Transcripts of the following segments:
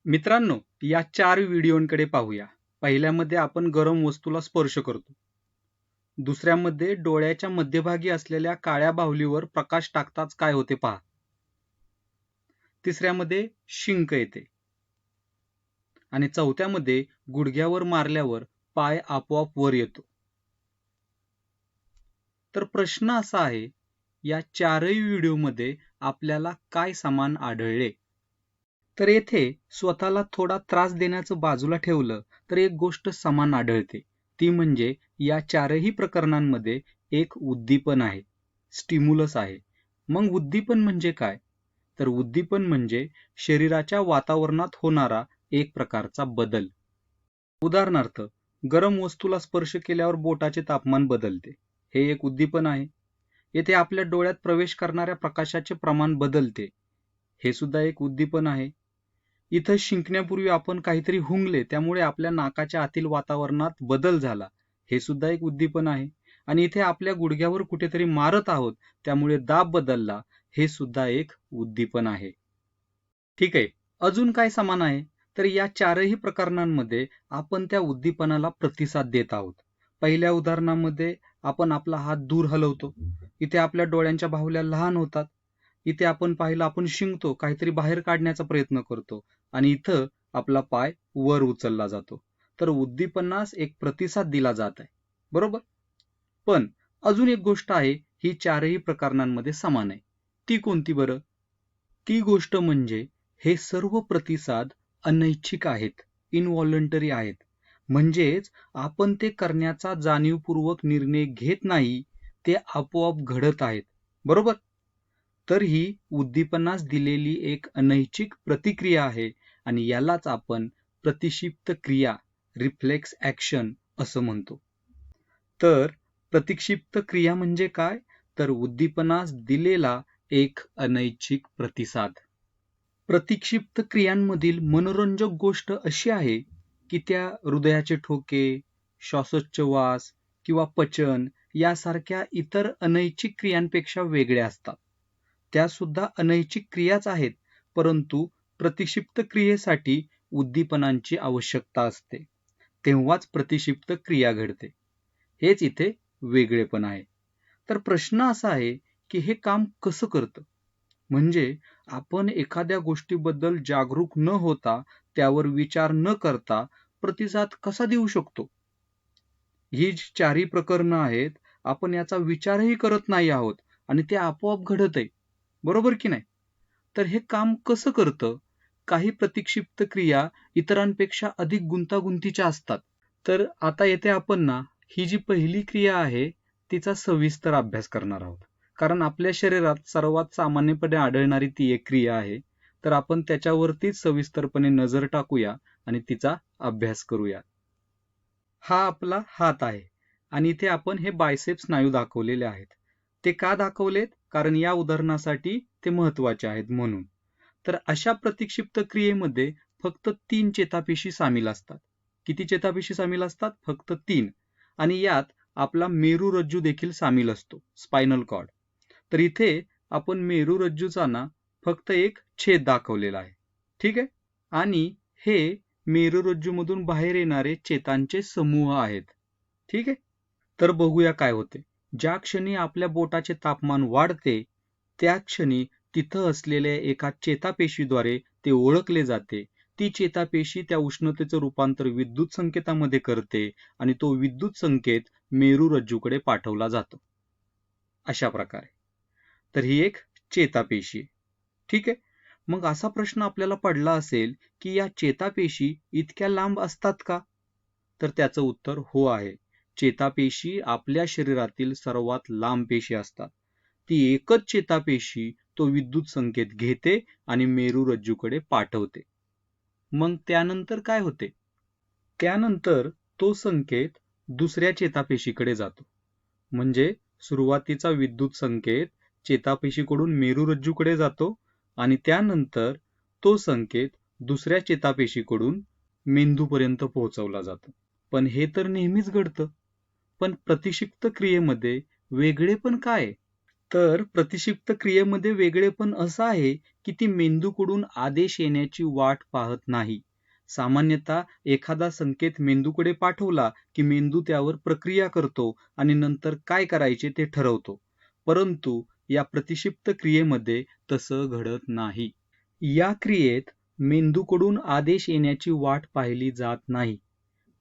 मित्रांनो, या 4 व्हिडिओंकडे पाहूया. पहिल्यामध्ये आपण गरम वस्तूला स्पर्श करतो. दुसऱ्यामध्ये डोळ्याच्या मध्यभागी असलेल्या काळ्या बाहुलीवर प्रकाश टाकताच काय होते पहा. तिसऱ्यामध्ये शिंक येते. आणि चौथ्यामध्ये गुडघ्यावर मारल्यावर पाय आपोआप वर येतो. तर प्रश्न असा आहे, या 4ही व्हिडिओमध्ये आपल्याला काय समान आढळले? तर येथे स्वतःला थोडा त्रास देण्याचं बाजूला ठेवलं तर एक गोष्ट समान आढळते. ती म्हणजे या 4ही प्रकरणांमध्ये एक उद्दीपन आहे, स्टिम्युलस आहे. मग उद्दीपन म्हणजे काय? तर उद्दीपन म्हणजे शरीराच्या वातावरणात होणारा एक प्रकारचा बदल. उदाहरणार्थ, गरम वस्तूला स्पर्श केल्यावर बोटाचे तापमान बदलते. हे एक उद्दीपन आहे. येथे आपल्या डोळ्यात प्रवेश करणाऱ्या प्रकाशाचे प्रमाण बदलते. हे सुद्धा एक उद्दीपन आहे. इथं शिंकण्यापूर्वी आपण काहीतरी हुंगले, त्यामुळे आपल्या नाकाच्या आतील वातावरणात बदल झाला. हे सुद्धा एक उद्दीपन आहे. आणि इथे आपल्या गुडघ्यावर कुठेतरी मारत आहोत, त्यामुळे दाब बदलला. हे सुद्धा एक उद्दीपन आहे. ठीक आहे. अजून काय समान आहे? तर या 4ही प्रकरणांमध्ये आपण त्या उद्दीपनाला प्रतिसाद देत आहोत. पहिल्या उदाहरणामध्ये आपण आपला हात दूर हलवतो. इथे आपल्या डोळ्यांच्या बाहुल्या लहान होतात. इथे आपण पाहिलं, आपण शिंकतो, काहीतरी बाहेर काढण्याचा प्रयत्न करतो. आणि इथं आपला पाय वर उचलला जातो. तर उद्दीपनास एक प्रतिसाद दिला जात आहे. बरोबर? पण अजून एक गोष्ट आहे, ही 4ही प्रकरणांमध्ये समान आहे. ती कोणती बरं? ती गोष्ट म्हणजे हे सर्व प्रतिसाद अनैच्छिक आहेत, इनव्हॉलंटरी आहेत. म्हणजेच आपण ते करण्याचा जाणीवपूर्वक निर्णय घेत नाही, ते आपोआप घडत आहेत. बरोबर? तर ही उद्दीपनास दिलेली एक अनैच्छिक प्रतिक्रिया आहे आणि यालाच आपण प्रतिक्षिप्त क्रिया, रिफ्लेक्स ऍक्शन असं म्हणतो. तर प्रतिक्षिप्त क्रिया म्हणजे काय? तर उद्दीपनास दिलेला एक अनैच्छिक प्रतिसाद. प्रतिक्षिप्त क्रियांमधील मनोरंजक गोष्ट अशी आहे की त्या हृदयाचे ठोके, श्वासोच्छवास किंवा पचन यासारख्या इतर अनैच्छिक क्रियांपेक्षा वेगळ्या असतात. त्या सुद्धा अनैच्छिक क्रियाच आहेत, परंतु प्रतिक्षिप्त क्रियेसाठी उद्दीपनांची आवश्यकता असते. तेव्हाच प्रतिक्षिप्त क्रिया घडते. हेच इथे वेगळेपण आहे. तर प्रश्न असा आहे की हे काम कसं करतं? म्हणजे आपण एखाद्या गोष्टीबद्दल जागरूक न होता, त्यावर विचार न करता प्रतिसाद कसा देऊ शकतो? ही जी 4ही प्रकरणं आहेत, आपण याचा विचारही करत नाही आहोत आणि ते आपोआप घडत आहे. बरोबर की नाही? तर हे काम कसं करतं? काही प्रतिक्षिप्त क्रिया इतरांपेक्षा अधिक गुंतागुंतीच्या असतात. तर आता येथे आपण ना, ही जी पहिली क्रिया आहे, तिचा सविस्तर अभ्यास करणार आहोत. कारण आपल्या शरीरात सर्वात सामान्यपणे आढळणारी ती एक क्रिया आहे. तर आपण त्याच्यावरतीच सविस्तरपणे नजर टाकूया आणि तिचा अभ्यास करूया. हा आपला हात आहे आणि इथे आपण हे बायसेप्स स्नायू दाखवलेले आहेत. ते का दाखवलेत? कारण या उदाहरणासाठी ते महत्वाचे आहेत म्हणून. तर अशा प्रतिक्षिप्त क्रियेमध्ये फक्त 3 चेतापेशी सामील असतात. किती चेतापेशी सामील असतात? फक्त 3. आणि यात आपला मेरुरज्जू देखील सामील असतो, स्पायनल कॉर्ड. तर इथे आपण मेरुरज्जूचा ना फक्त एक छेद दाखवलेला आहे. ठीक आहे? आणि हे मेरुरज्जूमधून बाहेर येणारे चेतांचे समूह आहेत. ठीक आहे? तर बघूया काय होते. ज्या क्षणी आपल्या बोटाचे तापमान वाढते, त्या क्षणी तिथं असलेल्या एका चेतापेशीद्वारे ते ओळखले जाते. ती चेतापेशी त्या उष्णतेचं रूपांतर विद्युत संकेतामध्ये करते आणि तो विद्युत संकेत मेरुरज्जूकडे पाठवला जातो. अशा प्रकारे. तर ही एक चेतापेशी आहे. ठीक आहे? मग असा प्रश्न आपल्याला पडला असेल की या चेतापेशी इतक्या लांब असतात का? तर त्याचं उत्तर हो आहे. चेतापेशी आपल्या शरीरातील सर्वात लांब पेशी असतात. ती एकच चेतापेशी तो विद्युत संकेत घेते आणि मेरुरज्जूकडे पाठवते. मग त्यानंतर काय होते? त्यानंतर तो संकेत दुसऱ्या चेतापेशीकडे जातो. म्हणजे सुरुवातीचा विद्युत संकेत चेतापेशीकडून मेरुरज्जूकडे जातो आणि त्यानंतर तो संकेत दुसऱ्या चेतापेशीकडून मेंदूपर्यंत पोहोचवला जातो. पण हे तर नेहमीच घडतं. पण प्रतिक्षिप्त क्रियेमध्ये वेगळेपण काय आहे? तर प्रतिक्षिप्त क्रियेमध्ये वेगळेपण असं आहे की ती मेंदूकडून आदेश येण्याची वाट पाहत नाही. सामान्यतः एखादा संकेत मेंदूकडे पाठवला की मेंदू त्यावर प्रक्रिया करतो आणि नंतर काय करायचे ते ठरवतो. परंतु या प्रतिक्षिप्त क्रियेमध्ये तसं घडत नाही. या क्रियेत मेंदूकडून आदेश येण्याची वाट पाहिली जात नाही.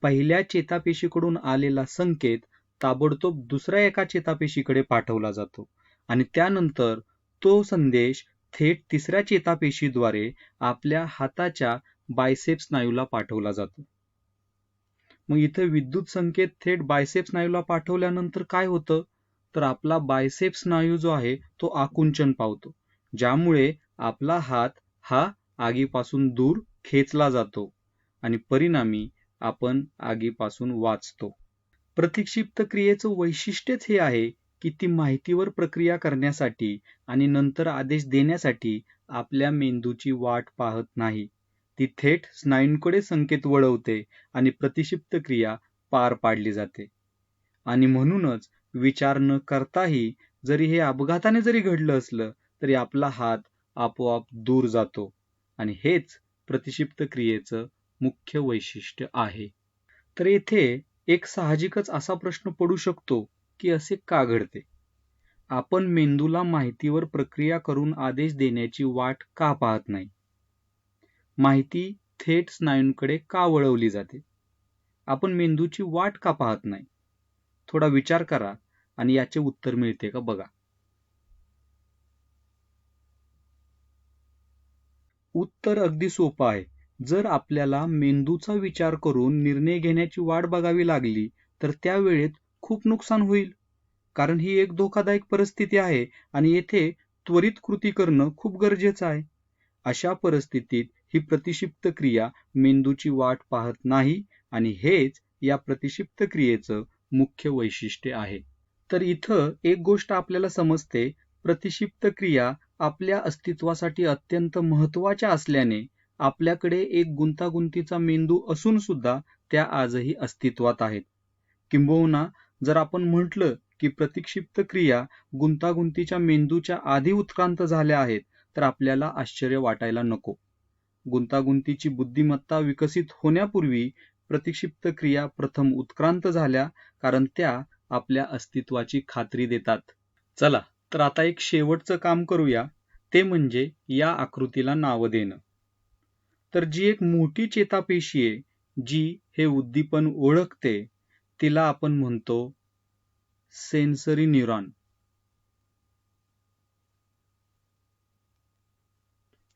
पहिल्या चेतापेशीकडून आलेला संकेत ताबडतोब दुसऱ्या एका चेतापेशीकडे पाठवला जातो आणि त्यानंतर तो संदेश थेट तिसऱ्या चेतापेशीद्वारे आपल्या हाताच्या बायसेप्स स्नायूला पाठवला जातो. मग इथे विद्युत संकेत थेट बायसेप्स स्नायूला पाठवल्यानंतर काय होतं, तर आपला बायसेप्स स्नायू जो आहे तो आकुंचन पावतो, ज्यामुळे आपला हात हा आगीपासून दूर खेचला जातो आणि परिणामी आपण आगीपासून वाचतो. प्रतिक्षिप्त क्रियेचं वैशिष्ट्यच हे आहे की ती माहितीवर प्रक्रिया करण्यासाठी आणि नंतर आदेश देण्यासाठी आपल्या मेंदूची वाट पाहत नाही. ती थेट स्नायूंकडे संकेत वळवते आणि प्रतिक्षिप्त क्रिया पार पाडली जाते. आणि म्हणूनच विचार न करताही जरी हे अपघाताने जरी घडलं असलं तरी आपला हात आपोआप दूर जातो आणि हेच प्रतिक्षिप्त क्रियेचं मुख्य वैशिष्ट्य आहे. तर येथे एक साहजिकच असा प्रश्न पडू शकतो की असे का घडते? आपण मेंदूला माहितीवर प्रक्रिया करून आदेश देण्याची वाट का पाहत नाही? माहिती थेट स्नायूंकडे का वळवली जाते? आपण मेंदूची वाट का पाहत नाही? थोडा विचार करा आणि याचे उत्तर मिळते का बघा. उत्तर अगदी सोपं आहे. जर आपल्याला मेंदूचा विचार करून निर्णय घेण्याची वाट बघावी लागली तर त्या वेळेत खूप नुकसान होईल. कारण ही एक धोकादायक परिस्थिती आहे आणि येथे त्वरित कृती करणं खूप गरजेचं आहे. अशा परिस्थितीत ही प्रतिक्षिप्त क्रिया मेंदूची वाट पाहत नाही आणि हेच या प्रतिक्षिप्त क्रियेचं मुख्य वैशिष्ट्य आहे. तर इथं एक गोष्ट आपल्याला समजते, प्रतिक्षिप्त क्रिया आपल्या अस्तित्वासाठी अत्यंत महत्त्वाच्या असल्याने आपल्याकडे एक गुंतागुंतीचा मेंदू असून सुद्धा त्या आजही अस्तित्वात आहेत. किंबहुना जर आपण म्हटलं की प्रतिक्षिप्त क्रिया गुंतागुंतीच्या मेंदूच्या आधी उत्क्रांत झाल्या आहेत तर आपल्याला आश्चर्य वाटायला नको. गुंतागुंतीची बुद्धिमत्ता विकसित होण्यापूर्वी प्रतिक्षिप्त क्रिया प्रथम उत्क्रांत झाल्या, कारण त्या आपल्या अस्तित्वाची खात्री देतात. चला तर आता एक शेवटचं काम करूया, ते म्हणजे या आकृतीला नाव देणं. तर जी एक मोठी चेतापेशी आहे जी हे उद्दीपन ओळखते तिला आपण म्हणतो सेन्सरी न्यूरॉन.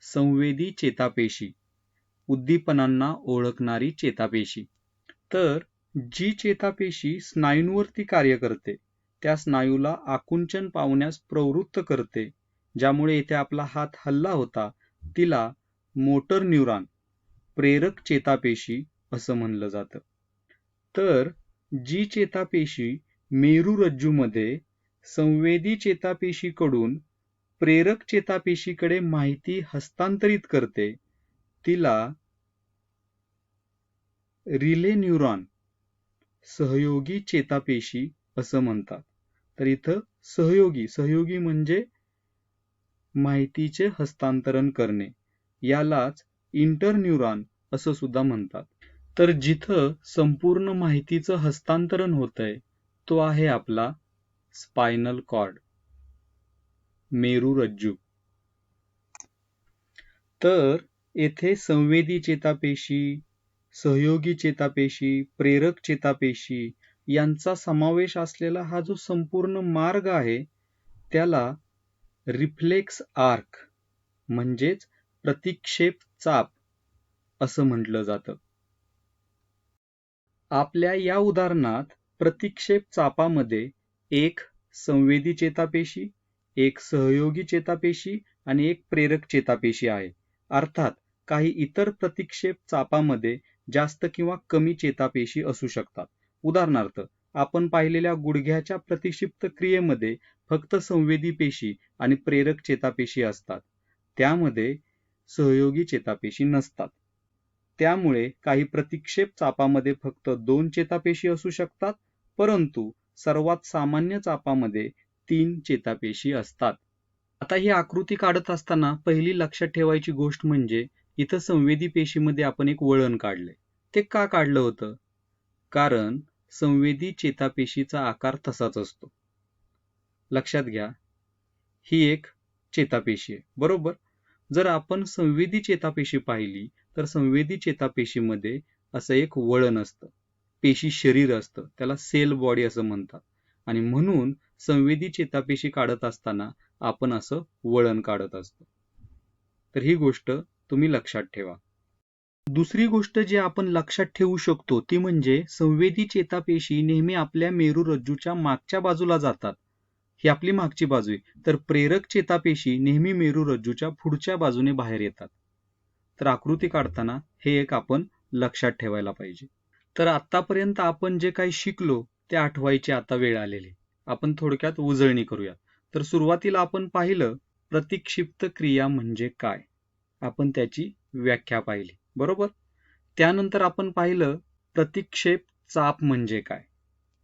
संवेदी चेतापेशी, उद्दीपनांना ओळखणारी चेतापेशी. तर जी चेतापेशी स्नायूंवरती कार्य करते त्या स्नायूला आकुंचन पावण्यास प्रवृत्त करते, ज्यामुळे इथे आपला हात हल्ला होता, तिला मोटर न्यूरॉन, प्रेरक चेतापेशी असं म्हणलं जातं. तर जी चेतापेशी मेरुरज्जूमध्ये संवेदी चेतापेशीकडून प्रेरक चेतापेशीकडे माहिती हस्तांतरित करते तिला रिले न्यूरॉन, सहयोगी चेतापेशी असं म्हणतात. तर इथं सहयोगी म्हणजे माहितीचे हस्तांतरण करणे, यालाच इंटरन्यूरॉन असं सुद्धा म्हणतात. तर जिथं संपूर्ण माहितीचं हस्तांतरण होतंय तो आहे आपला स्पायनल कॉर्ड, मेरुरज्जू. तर येथे संवेदी चेतापेशी, सहयोगी चेतापेशी, प्रेरक चेतापेशी यांचा समावेश असलेला हा जो संपूर्ण मार्ग आहे त्याला रिफ्लेक्स आर्क म्हणजेच प्रतिक्षेप चाप असं म्हटलं जातं. आपल्या या उदाहरणात प्रतिक्षेप चापामध्ये एक संवेदी चेतापेशी, एक सहयोगी चेतापेशी आणि एक प्रेरक चेतापेशी आहे. अर्थात काही इतर प्रतिक्षेप चापामध्ये जास्त किंवा कमी चेतापेशी असू शकतात. उदाहरणार्थ आपण पाहिलेल्या गुडघ्याच्या प्रतिक्षिप्त क्रियेमध्ये फक्त संवेदी पेशी आणि प्रेरक चेतापेशी असतात, त्यामध्ये सहयोगी चेतापेशी नसतात. त्यामुळे काही प्रतिक्षेप चापामध्ये फक्त 2 चेतापेशी असू शकतात, परंतु सर्वात सामान्य चापामध्ये 3 चेतापेशी असतात. आता ही आकृती काढत असताना पहिली लक्षात ठेवायची गोष्ट म्हणजे इथं संवेदी पेशीमध्ये आपण एक वळण काढलंय. ते का काढलं होतं? कारण संवेदी चेतापेशीचा आकार तसाच असतो. लक्षात घ्या, ही एक चेतापेशी आहे, बरोबर? जर आपण संवेदी चेतापेशी पाहिली तर संवेदी चेतापेशीमध्ये असं एक वळण असतं, पेशी शरीर असतं, त्याला सेल बॉडी असं म्हणतात. आणि म्हणून संवेदी चेतापेशी काढत असताना आपण असं वळण काढत असतो. तर ही गोष्ट तुम्ही लक्षात ठेवा. दुसरी गोष्ट जी आपण लक्षात ठेवू शकतो ती म्हणजे संवेदी चेतापेशी नेहमी आपल्या मेरुरज्जूच्या मागच्या बाजूला जातात. ही आपली मागची बाजू आहे. तर प्रेरक चेतापेशी नेहमी मेरुरज्जूच्या पुढच्या बाजूने बाहेर येतात. तर आकृती काढताना हे एक आपण लक्षात ठेवायला पाहिजे. तर आतापर्यंत आपण जे काही शिकलो ते आठवायची आता वेळ आलेली. आपण थोडक्यात उजळणी करूया. तर सुरुवातीला आपण पाहिलं प्रतिक्षिप्त क्रिया म्हणजे काय, आपण त्याची व्याख्या पाहिली, बरोबर? त्यानंतर आपण पाहिलं प्रतिक्षेप चाप म्हणजे काय,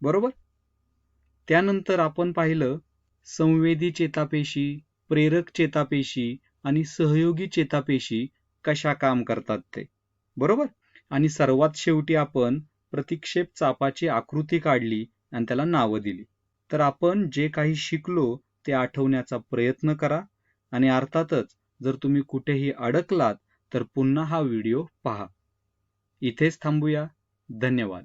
बरोबर? त्यानंतर आपण पाहिलं संवेदी चेतापेशी, प्रेरक चेतापेशी आणि सहयोगी चेतापेशी कशा काम करतात ते, बरोबर? आणि सर्वात शेवटी आपण प्रतिक्षेप चापाची आकृती काढली आणि त्याला नावं दिली. तर आपण जे काही शिकलो ते आठवण्याचा प्रयत्न करा आणि अर्थातच जर तुम्ही कुठेही अडकलात तर पुन्हा हा व्हिडिओ पहा. इथेच थांबूया. धन्यवाद.